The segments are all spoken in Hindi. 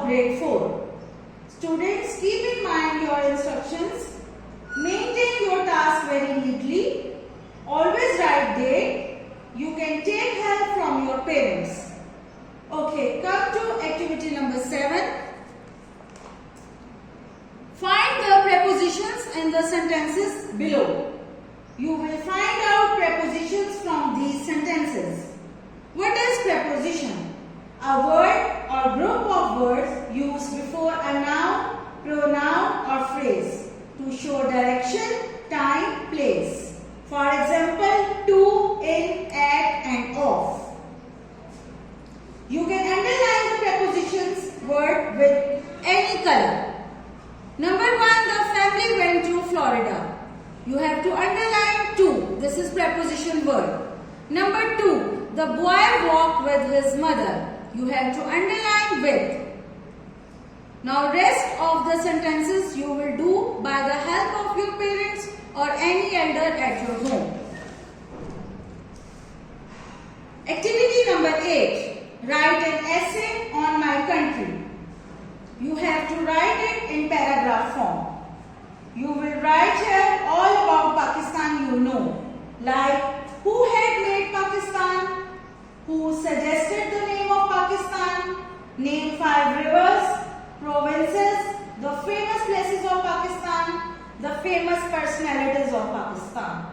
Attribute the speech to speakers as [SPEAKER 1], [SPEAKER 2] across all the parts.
[SPEAKER 1] grade 4. Students, keep in mind your instructions. Maintain your task very neatly. Always write date. You can take help from your parents. Okay, come to activity number 7. Find the prepositions in the sentences below. You will find out prepositions from these sentences. What is preposition? A word or group of words used before a noun, pronoun or phrase to show direction, time, place. For example, to, in, at and of. You can underline the prepositions word with any color. Number 1, the family went to Florida. You have to underline to. This is preposition word. Number 2, the boy walked with his mother. You have to underline with. Now rest of the sentences you will do by the help of your parents or any elder at your home. Activity number 8. Write an essay on my country. You have to write it in paragraph form. You will write here all about Pakistan you know, like who had made Pakistan, who suggested the name of Pakistan, name 5 rivers, provinces, the famous places of Pakistan, the famous personalities of Pakistan.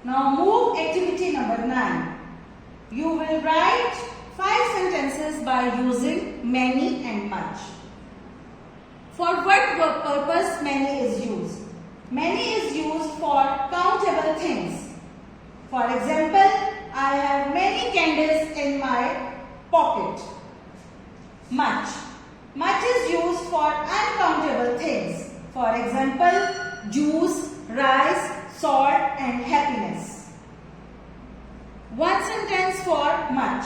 [SPEAKER 1] Now move activity number 9. You will write 5 sentences by using many and much. For what purpose many is used? Many is used for countable things. For example, I have many candles in my pocket. Much. Much is used for uncountable things. For example, juice, rice, salt and happiness. One sentence for much.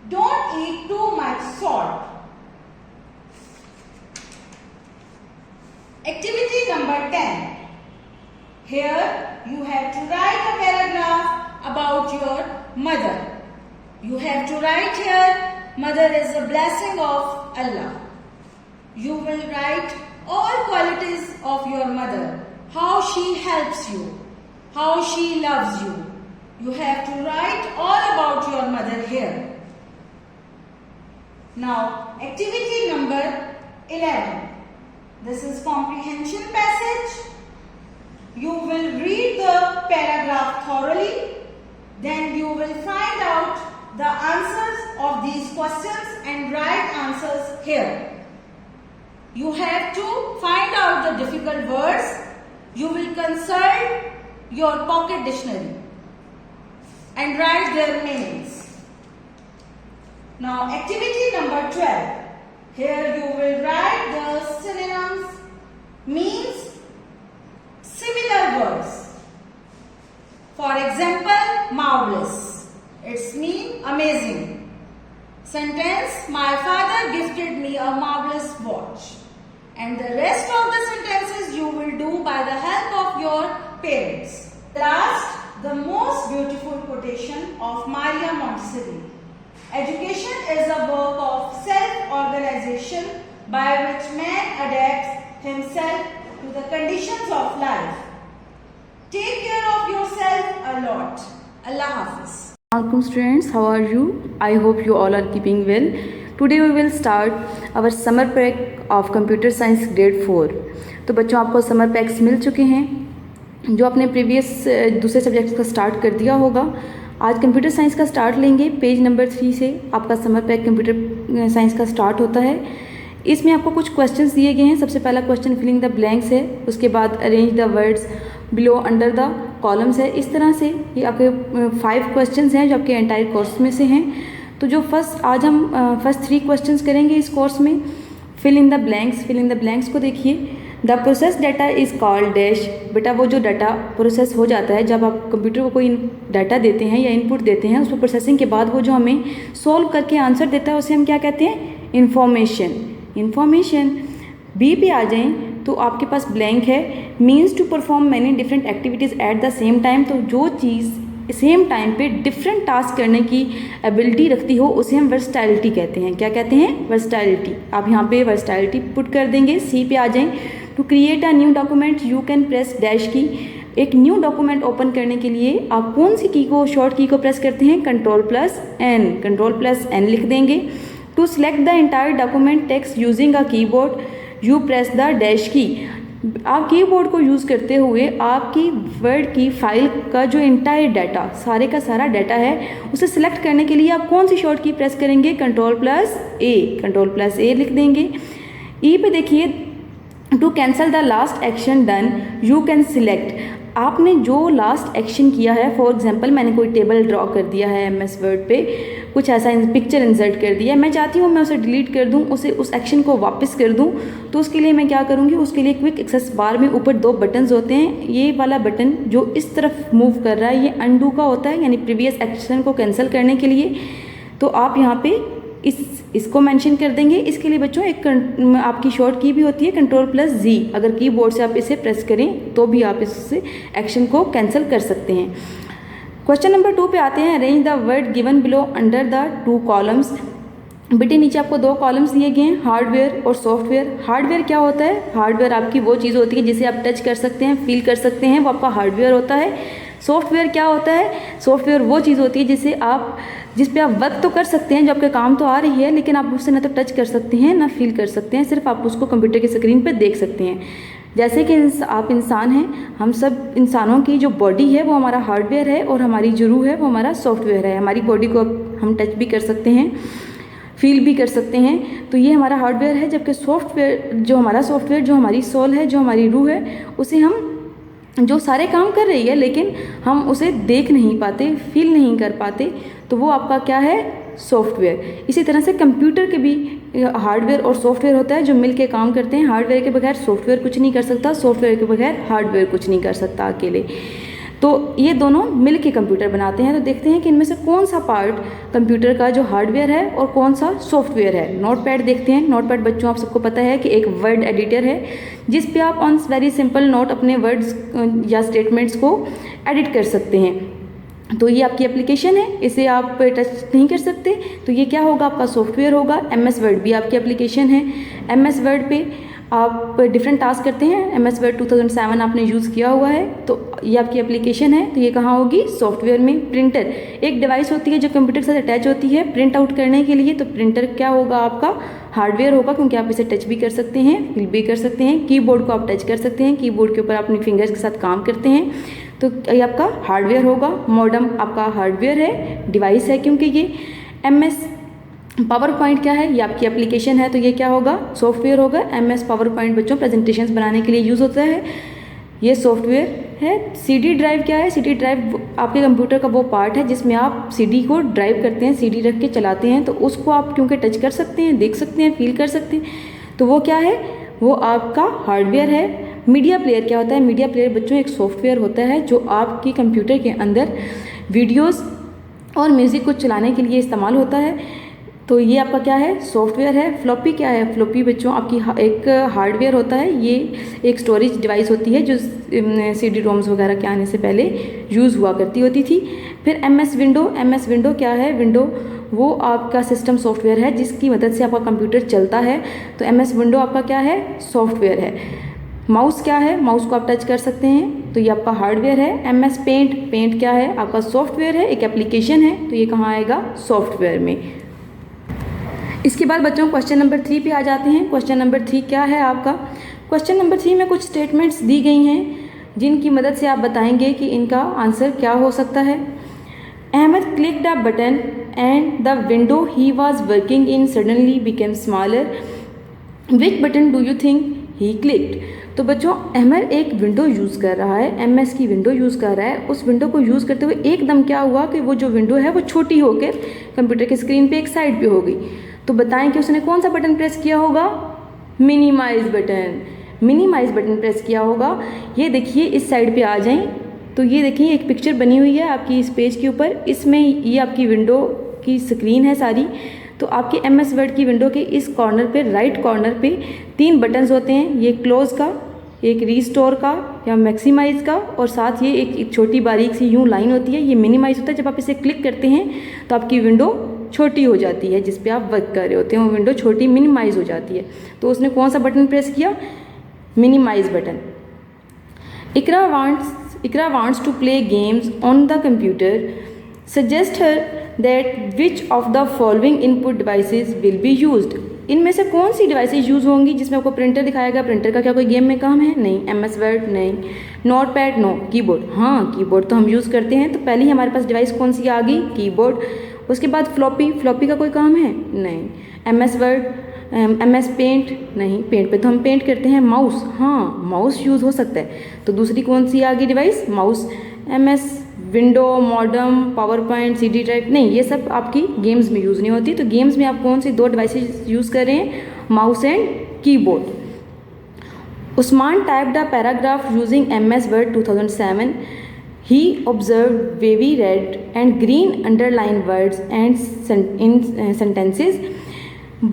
[SPEAKER 1] Don't eat too much salt. Activity number 10. Here you have to write a paragraph about your mother. You have to write here, mother is a blessing of Allah. You will write all qualities of your mother. How she helps you. How she loves you. You have to write all about your mother here. Now, activity number 11. This is comprehension passage. You will read the paragraph thoroughly. Then you will find out the answers of these questions and write answers here. You have to find out the difficult words. You will consult your pocket dictionary and write their meanings. Now, activity number 12. Here you will write the synonyms, means similar words. For example, marvelous. It's mean amazing. Sentence, my father gifted me a marvelous watch. And the rest of the sentences you will do by the help of your parents. Last, the most beautiful quotation of Maria Montessori. Education is a work of self-organization by which man adapts himself to the conditions of life. Take care of yourself a lot. Allah Hafiz.
[SPEAKER 2] Welcome students, how are you? I hope you all are keeping well. Today we will start our summer pack of computer science grade 4. तो बच्चों आपको समर पैक्स मिल चुके हैं जो आपने प्रीवियस दूसरे सब्जेक्ट्स का स्टार्ट कर दिया होगा. आज कंप्यूटर साइंस का स्टार्ट लेंगे. पेज नंबर 3 से आपका समर पैक कंप्यूटर साइंस का स्टार्ट होता है. इसमें आपको कुछ क्वेश्चंस दिए गए हैं. सबसे पहला क्वेश्चन फिलिंग द ब्लैंक्स है. उसके बाद arrange the words below under the columns है. इस तरह से ये आपके 5 क्वेश्चंस हैं जो आपके एंटायर कोर्स में से हैं. तो जो आज हम फर्स्ट 3 क्वेश्चंस करेंगे इस कोर्स में. Fill in the blanks. Fill in the blanks को देखिए. The process data is called dash. बेटा वो जो डाटा प्रोसेस हो जाता है जब आप कंप्यूटर को कोई डाटा देते हैं या इनपुट देते हैं, उसको प्रोसेसिंग के बाद वो जो हमें सॉल्व करके आंसर देता है उसे हम क्या कहते हैं? इन्फॉर्मेशन. इन्फॉर्मेशन. बी पे आ जाएं तो आपके पास ब्लैंक है. Means to perform many different activities at the same time. तो जो चीज़ सेम टाइम पे डिफरेंट टास्क करने की एबिलिटी रखती हो, उसे हम वर्सटैलिटी कहते हैं। क्या कहते हैं? वर्सटैलिटी। आप यहाँ पे वर्सटैलिटी पुट कर देंगे। सी पे आ जाएं। To create a new document you can press dash key. एक न्यू डॉक्यूमेंट ओपन करने के लिए आप कौन सी की को, शॉर्ट की को प्रेस करते हैं? Ctrl+N। Ctrl+N लिख देंगे। To select the entire document text using a keyboard you press the dash key. आप कीबोर्ड को यूज़ करते हुए आपकी वर्ड की फाइल का जो एंटायर डाटा, सारे का सारा डाटा है, उसे सिलेक्ट करने के लिए आप कौन सी शॉर्ट की प्रेस करेंगे? Ctrl+A। Ctrl+A लिख देंगे। ई पे देखिए, to cancel the last action done you can select. आपने जो लास्ट एक्शन किया है, फॉर एग्जांपल मैंने कोई टेबल ड्रॉ कर दिया है MS वर्ड पे, कुछ ऐसा पिक्चर इंसर्ट कर दिया है, मैं चाहती हूँ मैं उसे डिलीट कर दूँ, उस एक्शन को वापस कर दूँ, तो उसके लिए मैं क्या करूँगी? उसके लिए क्विक एक्सेस बार में ऊपर 2 बटन्स होते हैं। ये वाला बटन जो इस तरफ मूव कर रहा है ये अनडू का होता है, यानी प्रीवियस एक्शन को कैंसिल करने के लिए। तो आप यहाँ पे इसको मेंशन कर देंगे। इसके लिए बच्चों एक आपकी शॉर्ट की भी होती है Ctrl+Z। अगर कीबोर्ड से आप इसे प्रेस करें तो भी आप इससे एक्शन को कैंसिल कर सकते हैं। क्वेश्चन नंबर 2 पे आते हैं। Arrange the word given below under the 2 columns. बेटे नीचे आपको 2 कॉलम्स दिए गए हैं, हार्डवेयर और सॉफ्टवेयर। हार्डवेयर क्या होता है? हार्डवेयर आपकी वो चीज़ होती है जिसे आप टच कर सकते हैं, फील कर सकते हैं, वो आपका हार्डवेयर होता है। सॉफ्टवेयर क्या होता है? सॉफ्टवेयर वो चीज़ होती है जिस पे आप वर्क तो कर सकते हैं, जो आपके काम तो आ रही है, लेकिन आप उससे ना तो टच कर सकते हैं ना फील कर सकते हैं, सिर्फ आप उसको कंप्यूटर की स्क्रीन पे देख सकते हैं। जैसे कि आप इंसान हैं, हम सब इंसानों की जो बॉडी है वो हमारा हार्डवेयर है और हमारी जो रूह है वो हमारा सॉफ्टवेयर है। हमारी बॉडी को हम टच भी कर सकते हैं, फील भी कर सकते हैं, तो ये हमारा हार्डवेयर है। जबकि सॉफ्टवेयर, जो हमारा सॉफ्टवेयर, जो हमारी सोल है, जो हमारी रूह है, उसे हम जो सारे काम कर रही है लेकिन हम उसे देख नहीं पाते, फील नहीं कर पाते, तो वो आपका क्या है? सॉफ्टवेयर। इसी तरह से कंप्यूटर के भी हार्डवेयर और सॉफ्टवेयर होता है जो मिल के काम करते हैं। हार्डवेयर के बगैर सॉफ्टवेयर कुछ नहीं कर सकता, सॉफ्टवेयर के बगैर हार्डवेयर कुछ नहीं कर सकता अकेले। तो ये दोनों मिल के कंप्यूटर बनाते हैं। तो देखते हैं कि इनमें से कौन सा पार्ट कंप्यूटर का जो हार्डवेयर है और कौन सा सॉफ्टवेयर है। नोटपैड देखते हैं। नोटपैड बच्चों आप सबको पता है कि एक वर्ड एडिटर है जिस पे आप ऑन वेरी सिंपल नोट अपने वर्ड्स या स्टेटमेंट्स को एडिट कर सकते हैं। तो ये आपकी एप्लीकेशन है, इसे आप टच नहीं कर सकते, तो ये क्या होगा? आपका सॉफ्टवेयर होगा। MS वर्ड भी आपकी एप्लीकेशन है। MS वर्ड पे आप डिफरेंट टास्क करते हैं। MS वर्ड 2007 आपने यूज़ किया हुआ है, तो ये आपकी एप्लीकेशन है। तो ये कहाँ होगी? सॉफ्टवेयर में। प्रिंटर एक डिवाइस होती है जो कंप्यूटर के साथ अटैच होती है प्रिंट आउट करने के लिए, तो प्रिंटर क्या होगा? आपका हार्डवेयर होगा, क्योंकि आप इसे टच भी कर सकते हैं, फील भी कर सकते हैं। कीबोर्ड को आप टच कर सकते हैं, कीबोर्ड के ऊपर अपनी फिंगर्स के साथ काम करते हैं, तो ये आपका हार्डवेयर होगा। मॉडेम आपका हार्डवेयर है, डिवाइस है, क्योंकि ये MS पावर पॉइंट क्या है? ये आपकी एप्लीकेशन है, तो ये क्या होगा? सॉफ्टवेयर होगा। MS पावर पॉइंट बच्चों प्रेजेंटेशंस बनाने के लिए यूज़ होता है, ये सॉफ्टवेयर है। CD ड्राइव क्या है? CD ड्राइव आपके कंप्यूटर का वो पार्ट है जिसमें आप CD को ड्राइव करते हैं, CD रख के चलाते हैं, तो उसको आप क्योंकि टच कर सकते हैं, देख सकते हैं, फील कर सकते हैं, तो वो क्या है? वो आपका हार्डवेयर है। मीडिया प्लेयर क्या होता है? मीडिया प्लेयर बच्चों एक सॉफ्टवेयर होता है जो आपकी कंप्यूटर के अंदर वीडियोज़ और म्यूज़िक को चलाने के लिए इस्तेमाल होता है, तो ये आपका क्या है? सॉफ्टवेयर है। फ्लॉपी क्या है? फ्लॉपी बच्चों आपकी एक हार्डवेयर होता है, ये एक स्टोरेज डिवाइस होती है जो CD रोम्स वगैरह के आने से पहले यूज़ हुआ करती होती थी। फिर MS विंडो। MS विंडो क्या है? विंडो वो आपका सिस्टम सॉफ्टवेयर है जिसकी मदद से आपका कंप्यूटर चलता है, तो MS विंडो आपका क्या है? सॉफ्टवेयर है। माउस क्या है? माउस को आप टच कर सकते हैं, तो ये आपका हार्डवेयर है। MS paint. पेंट क्या है? आपका सॉफ्टवेयर है, एक एप्लीकेशन है, तो ये कहाँ आएगा? सॉफ्टवेयर में। इसके बाद बच्चों क्वेश्चन नंबर 3 पे आ जाते हैं। क्वेश्चन नंबर 3 क्या है आपका? क्वेश्चन नंबर 3 में कुछ स्टेटमेंट्स दी गई हैं जिनकी मदद से आप बताएंगे कि इनका आंसर क्या हो सकता है। Ahmed clicked a button and the window he was working in suddenly became smaller. Which button do you think he clicked? तो बच्चों अहमद एक विंडो यूज़ कर रहा है, MS की विंडो यूज़ कर रहा है। उस विंडो को यूज़ करते हुए एकदम क्या हुआ कि वो जो विंडो है वो छोटी होकर कंप्यूटर की स्क्रीन पे एक साइड पे हो गई। तो बताएं कि उसने कौन सा बटन प्रेस किया होगा? Minimise button. Minimise button press किया होगा। ये देखिए इस साइड पे आ जाएं, तो ये देखिए एक पिक्चर बनी हुई है आपकी इस पेज के ऊपर, इसमें ये आपकी विंडो की स्क्रीन है सारी। तो आपके MS वर्ड की विंडो के इस कॉर्नर पे, राइट कॉर्नर पे 3 बटन्स होते हैं। ये क्लोज का, एक रीस्टोर का या मैक्सिमाइज का, और साथ ये एक छोटी बारीक सी यूँ लाइन होती है, ये मिनिमाइज होता है। जब आप इसे क्लिक करते हैं तो आपकी विंडो छोटी हो जाती है, जिस पे आप वर्क कर रहे होते हैं वो विंडो छोटी मिनिमाइज हो जाती है। तो उसने कौन सा बटन प्रेस किया? Minimise button. Ikra wants to play games on the computer. Suggest her that which of the following input devices will be used. इनमें से कौन सी डिवाइसेज यूज़ होंगी? जिसमें आपको प्रिंटर दिखाया गया। प्रिंटर का क्या कोई गेम में काम है? नहीं। MS word? नहीं। Notepad? नो। कीबोर्ड? हाँ, कीबोर्ड तो हम यूज़ करते हैं। तो पहले ही हमारे पास डिवाइस कौन सी आ गई? कीबोर्ड। उसके बाद फ्लॉपी का कोई काम है? नहीं। MS word? MS paint? नहीं, पेंट पे तो हम पेंट करते हैं। माउस? हाँ, माउस यूज़ हो सकता है। तो दूसरी कौन सी आ गई device? Mouse. MS window, modem, power point, CD drive? नहीं, ये सब आपकी गेम्स में यूज़ नहीं होती। तो गेम्स में आप कौन सी दो डिवाइसेज यूज़ कर रहे हैं? Mouse and keyboard. Usman typed a paragraph using MS word 2007. He observed wavy red and green underlined words and in sentences.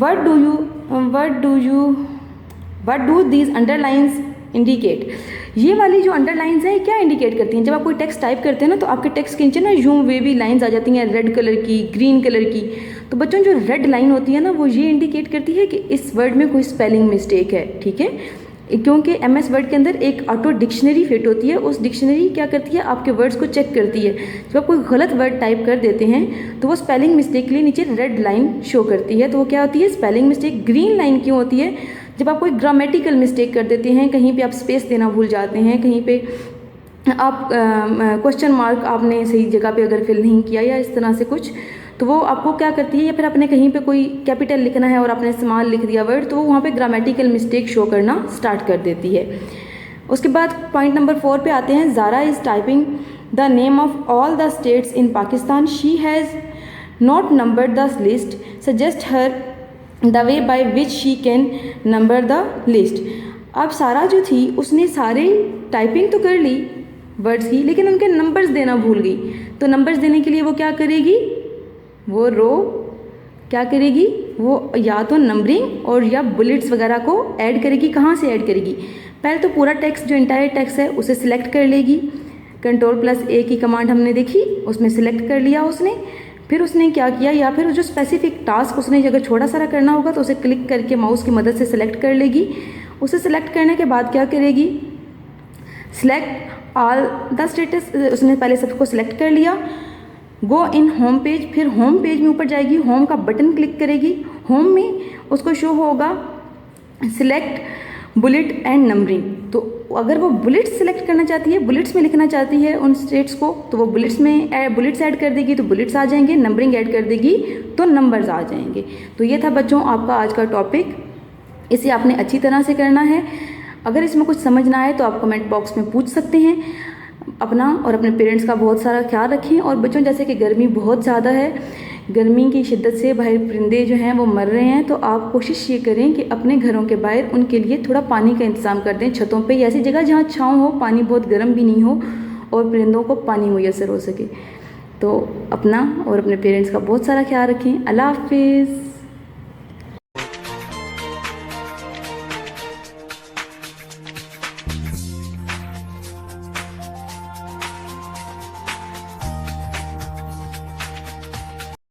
[SPEAKER 2] What do these underlines indicate? ये वाली जो अंडरलाइंस है क्या इंडिकेट करती हैं? जब आप कोई टेक्स्ट टाइप करते हैं ना, तो आपके टेक्स्ट के नीचे ना यूं वेवी लाइंस आ जाती हैं, रेड कलर की, ग्रीन कलर की। तो बच्चों जो रेड लाइन होती है ना, वो ये इंडिकेट करती है कि इस वर्ड में कोई स्पेलिंग मिस्टेक है। ठीक है, क्योंकि MS वर्ड के अंदर एक ऑटो डिक्शनरी फिट होती है। उस डिक्शनरी क्या करती है? आपके वर्ड्स को चेक करती है। जब आप कोई गलत वर्ड टाइप कर देते हैं तो वो स्पेलिंग मिस्टेक के लिए नीचे रेड लाइन शो करती है। तो वो क्या होती है? Spelling mistake. ग्रीन लाइन क्यों होती है? जब आप कोई ग्रामेटिकल मिस्टेक कर देते हैं, कहीं पे आप स्पेस देना भूल जाते हैं, कहीं पे आप क्वेश्चन मार्क आपने सही जगह पे अगर फिल नहीं किया या इस तरह से कुछ, तो वो आपको क्या करती है? या फिर आपने कहीं पे कोई कैपिटल लिखना है और आपने स्मॉल लिख दिया वर्ड, तो वो वहाँ पे ग्रामेटिकल मिस्टेक शो करना स्टार्ट कर देती है। उसके बाद पॉइंट नंबर 4 पे आते हैं। Zara is typing the name of all the states in Pakistan. She has not numbered the list. Suggest her the way by which she can number the list. अब सारा जो थी उसने सारे टाइपिंग तो कर ली वर्ड्स की, लेकिन उनके नंबर्स देना भूल गई. तो नंबर्स देने के लिए वो क्या करेगी? वो रो क्या करेगी? वो या तो नंबरिंग और या बुलेट्स वगैरह को ऐड करेगी. कहाँ से ऐड करेगी? पहले तो पूरा टेक्स्ट जो इंटायर टेक्स्ट है उसे सिलेक्ट कर लेगी. Ctrl+A की कमांड हमने देखी, उसमें सिलेक्ट कर लिया उसने. फिर उसने क्या किया, या फिर जो स्पेसिफिक टास्क उसने अगर छोटा सारा करना होगा तो उसे क्लिक करके माउस की मदद से सिलेक्ट कर लेगी. उसे सिलेक्ट करने के बाद क्या करेगी? Select all the status. उसने पहले सबको सिलेक्ट कर लिया. गो इन होम पेज. फिर होम पेज में ऊपर जाएगी, होम का बटन क्लिक करेगी. होम में उसको शो होगा सिलेक्ट बुलेट एंड नंबरिंग. तो अगर वो बुलेट्स सेलेक्ट करना चाहती है, बुलेट्स में लिखना चाहती है उन स्टेट्स को, तो वो बुलेट्स में बुलेट्स ऐड कर देगी तो बुलेट्स आ जाएंगे. नंबरिंग ऐड कर देगी तो नंबर्स आ जाएंगे. तो ये था बच्चों आपका आज का टॉपिक. इसे आपने अच्छी तरह से करना है. अगर इसमें कुछ समझ ना आए तो आप कमेंट बॉक्स में पूछ सकते हैं. अपना और अपने पेरेंट्स का बहुत सारा ख्याल रखें. और बच्चों जैसे कि गर्मी बहुत ज़्यादा है, गर्मी की शिद्दत से बाहर परिंदे जो हैं वो मर रहे हैं, तो आप कोशिश ये करें कि अपने घरों के बाहर उनके लिए थोड़ा पानी का इंतज़ाम कर दें. छतों पे ऐसी जगह जहाँ छाँव हो, पानी बहुत गर्म भी नहीं हो और परिंदों को पानी मुयस्सर हो सके. तो अपना और अपने पेरेंट्स का बहुत सारा ख्याल रखें. अल्लाह हाफिज़.